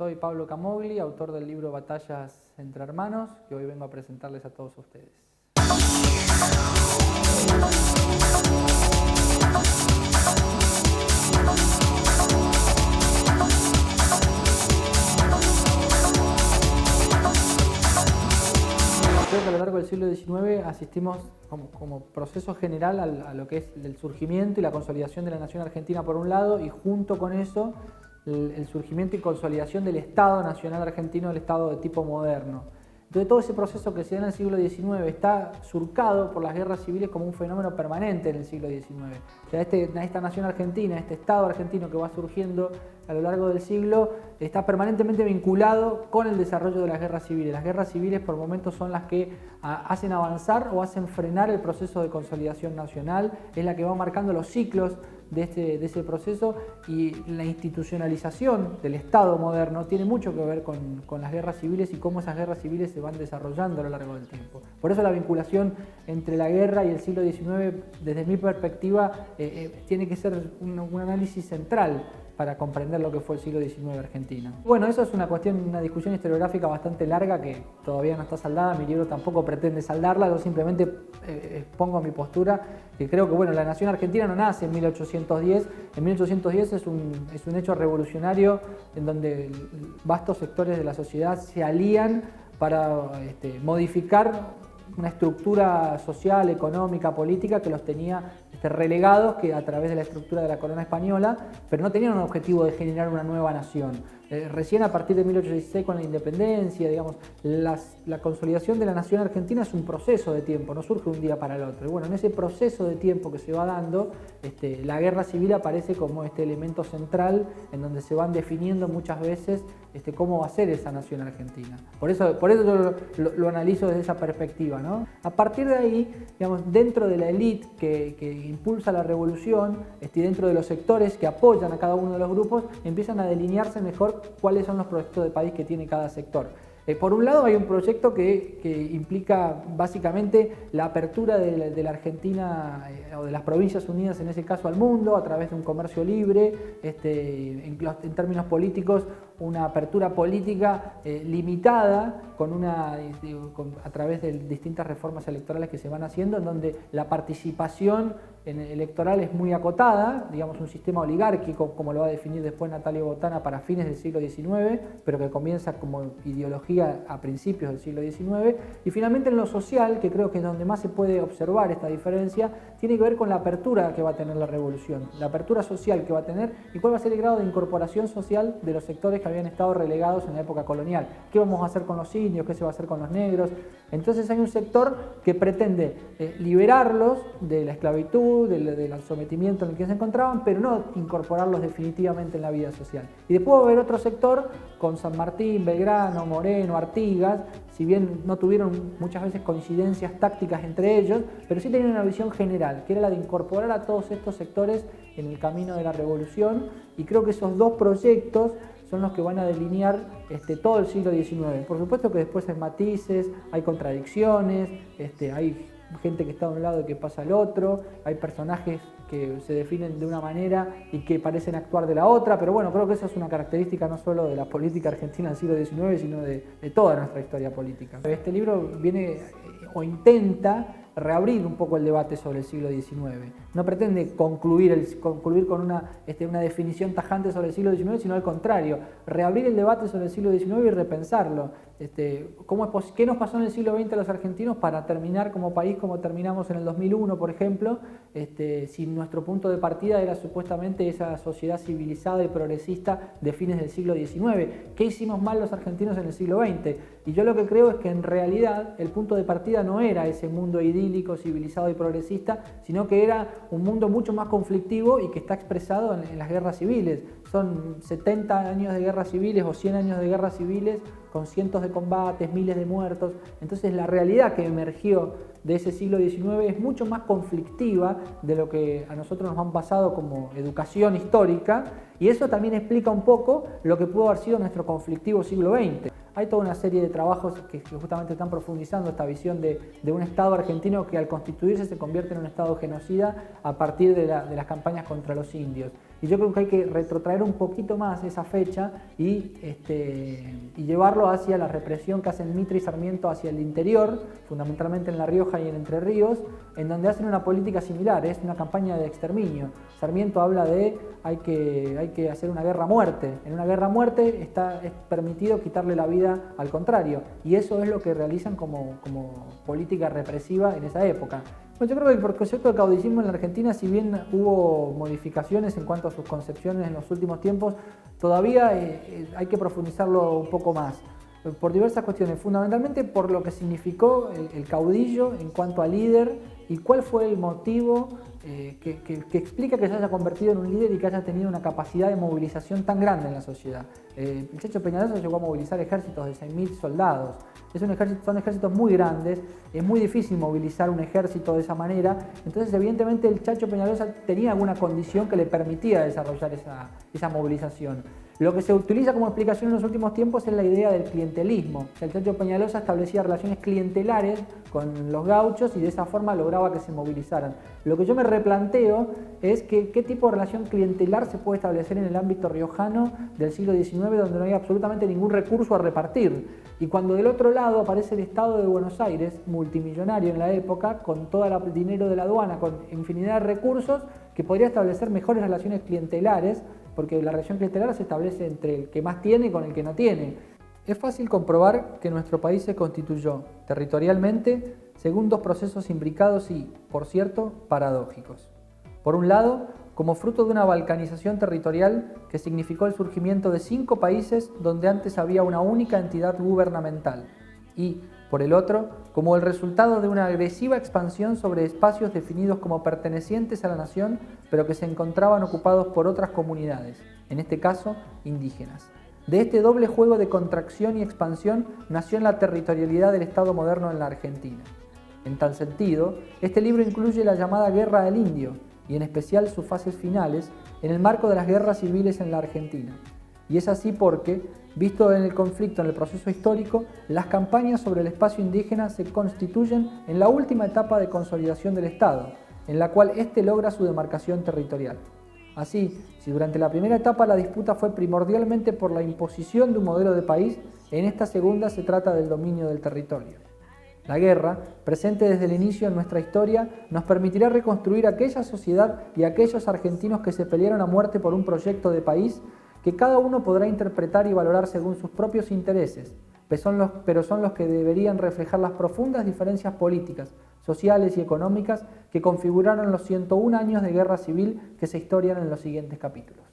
Soy Pablo Camogli, autor del libro Batallas entre Hermanos, que hoy vengo a presentarles a todos ustedes. Creo que a lo largo del siglo XIX asistimos como proceso general a lo que es el surgimiento y la consolidación de la nación argentina por un lado, y junto con eso el surgimiento y consolidación del Estado Nacional Argentino, el Estado de tipo moderno. Entonces todo ese proceso que se da en el siglo XIX está surcado por las guerras civiles como un fenómeno permanente en el siglo XIX. O sea, esta nación argentina, este Estado argentino que va surgiendo a lo largo del siglo, está permanentemente vinculado con el desarrollo de las guerras civiles. Las guerras civiles por momentos son las que hacen avanzar o hacen frenar el proceso de consolidación nacional, es la que va marcando los ciclos de ese proceso, y la institucionalización del Estado moderno tiene mucho que ver con las guerras civiles y cómo esas guerras civiles se van desarrollando a lo largo del tiempo. Por eso la vinculación entre la guerra y el siglo XIX, desde mi perspectiva, tiene que ser un análisis central para comprender lo que fue el siglo XIX Argentina. Bueno, eso es una discusión historiográfica bastante larga que todavía no está saldada. Mi libro tampoco pretende saldarla, yo simplemente expongo mi postura, que creo que bueno, la nación argentina no nace en 1810. En 1810 es un hecho revolucionario en donde vastos sectores de la sociedad se alían para modificar una estructura social, económica, política que los tenía relegados a través de la estructura de la corona española, pero no tenían un objetivo de generar una nueva nación. Recién a partir de 1816 con la independencia, digamos, la consolidación de la nación argentina es un proceso de tiempo, no surge un día para el otro. Y bueno, en ese proceso de tiempo que se va dando, la guerra civil aparece como este elemento central en donde se van definiendo muchas veces cómo va a ser esa nación argentina. Por eso yo lo analizo desde esa perspectiva, ¿no? A partir de ahí, digamos, dentro de la élite que impulsa la revolución, dentro de los sectores que apoyan a cada uno de los grupos, empiezan a delinearse mejor cuáles son los proyectos de país que tiene cada sector. Por un lado hay un proyecto que implica básicamente la apertura de la Argentina o de las Provincias Unidas en ese caso al mundo a través de un comercio libre, en términos políticos una apertura política limitada a través de distintas reformas electorales que se van haciendo, en donde la participación electoral es muy acotada, digamos un sistema oligárquico como lo va a definir después Natalia Botana para fines del siglo XIX, pero que comienza como ideología a principios del siglo XIX. Y finalmente en lo social, que creo que es donde más se puede observar esta diferencia, tiene que ver con la apertura que va a tener la revolución, la apertura social que va a tener y cuál va a ser el grado de incorporación social de los sectores que habían estado relegados en la época colonial. ¿Qué vamos a hacer con los indios? ¿Qué se va a hacer con los negros? Entonces hay un sector que pretende liberarlos de la esclavitud, del sometimiento en el que se encontraban, pero no incorporarlos definitivamente en la vida social. Y después va a haber otro sector con San Martín, Belgrano, Moreno, Artigas, si bien no tuvieron muchas veces coincidencias tácticas entre ellos, pero sí tenían una visión general, que era la de incorporar a todos estos sectores en el camino de la revolución, y creo que esos dos proyectos son los que van a delinear todo el siglo XIX. Por supuesto que después hay matices, hay contradicciones, hay gente que está de un lado y que pasa al otro, hay personajes que se definen de una manera y que parecen actuar de la otra, pero bueno, creo que esa es una característica no solo de la política argentina del siglo XIX, sino de toda nuestra historia política. Este libro viene o intenta reabrir un poco el debate sobre el siglo XIX. No pretende concluir con una definición tajante sobre el siglo XIX, sino al contrario, reabrir el debate sobre el siglo XIX y repensarlo. ¿Qué nos pasó en el siglo XX a los argentinos para terminar como país como terminamos en el 2001, por ejemplo, si nuestro punto de partida era supuestamente esa sociedad civilizada y progresista de fines del siglo XIX? ¿Qué hicimos mal los argentinos en el siglo XX? Y yo lo que creo es que en realidad el punto de partida no era ese mundo idílico, civilizado y progresista, sino que era un mundo mucho más conflictivo y que está expresado en las guerras civiles. Son 70 años de guerras civiles o 100 años de guerras civiles con cientos de combates, miles de muertos. Entonces la realidad que emergió de ese siglo XIX es mucho más conflictiva de lo que a nosotros nos han pasado como educación histórica, y eso también explica un poco lo que pudo haber sido nuestro conflictivo siglo XX. Hay toda una serie de trabajos que justamente están profundizando esta visión de un Estado argentino que al constituirse se convierte en un Estado genocida a partir de las campañas contra los indios. Y yo creo que hay que retrotraer un poquito más esa fecha y llevarlo hacia la represión que hacen Mitre y Sarmiento hacia el interior, fundamentalmente en La Rioja y en Entre Ríos, en donde hacen una política similar, es una campaña de exterminio. Sarmiento habla de hay que hacer una guerra a muerte. En una guerra a muerte es permitido quitarle la vida al contrario, y eso es lo que realizan como política represiva en esa época. Bueno, yo creo que el concepto de caudillismo en la Argentina, si bien hubo modificaciones en cuanto a sus concepciones en los últimos tiempos, todavía hay que profundizarlo un poco más, por diversas cuestiones, fundamentalmente por lo que significó el caudillo en cuanto a líder y cuál fue el motivo que explica que se haya convertido en un líder y que haya tenido una capacidad de movilización tan grande en la sociedad. El Chacho Peñalosa llegó a movilizar ejércitos de 6.000 soldados. Son ejércitos muy grandes, es muy difícil movilizar un ejército de esa manera, entonces evidentemente el Chacho Peñalosa tenía alguna condición que le permitía desarrollar esa movilización. Lo que se utiliza como explicación en los últimos tiempos es la idea del clientelismo. El Chacho Peñalosa establecía relaciones clientelares con los gauchos y de esa forma lograba que se movilizaran. Lo que yo me replanteo es que qué tipo de relación clientelar se puede establecer en el ámbito riojano del siglo XIX, donde no hay absolutamente ningún recurso a repartir. Y cuando del otro lado aparece el Estado de Buenos Aires, multimillonario en la época, con todo el dinero de la aduana, con infinidad de recursos, que podría establecer mejores relaciones clientelares, porque la relación clientelar se establece entre el que más tiene con el que no tiene. Es fácil comprobar que nuestro país se constituyó territorialmente según dos procesos imbricados y, por cierto, paradójicos. Por un lado, como fruto de una balcanización territorial que significó el surgimiento de 5 países donde antes había una única entidad gubernamental, y, por el otro, como el resultado de una agresiva expansión sobre espacios definidos como pertenecientes a la nación, pero que se encontraban ocupados por otras comunidades, en este caso, indígenas. De este doble juego de contracción y expansión nació la territorialidad del Estado moderno en la Argentina. En tal sentido, este libro incluye la llamada Guerra del Indio, y en especial sus fases finales, en el marco de las guerras civiles en la Argentina. Y es así porque, visto en el conflicto en el proceso histórico, las campañas sobre el espacio indígena se constituyen en la última etapa de consolidación del Estado, en la cual éste logra su demarcación territorial. Así, si durante la primera etapa la disputa fue primordialmente por la imposición de un modelo de país, en esta segunda se trata del dominio del territorio. La guerra, presente desde el inicio en nuestra historia, nos permitirá reconstruir aquella sociedad y aquellos argentinos que se pelearon a muerte por un proyecto de país que cada uno podrá interpretar y valorar según sus propios intereses, pero son los que deberían reflejar las profundas diferencias políticas, sociales y económicas que configuraron los 101 años de guerra civil que se historian en los siguientes capítulos.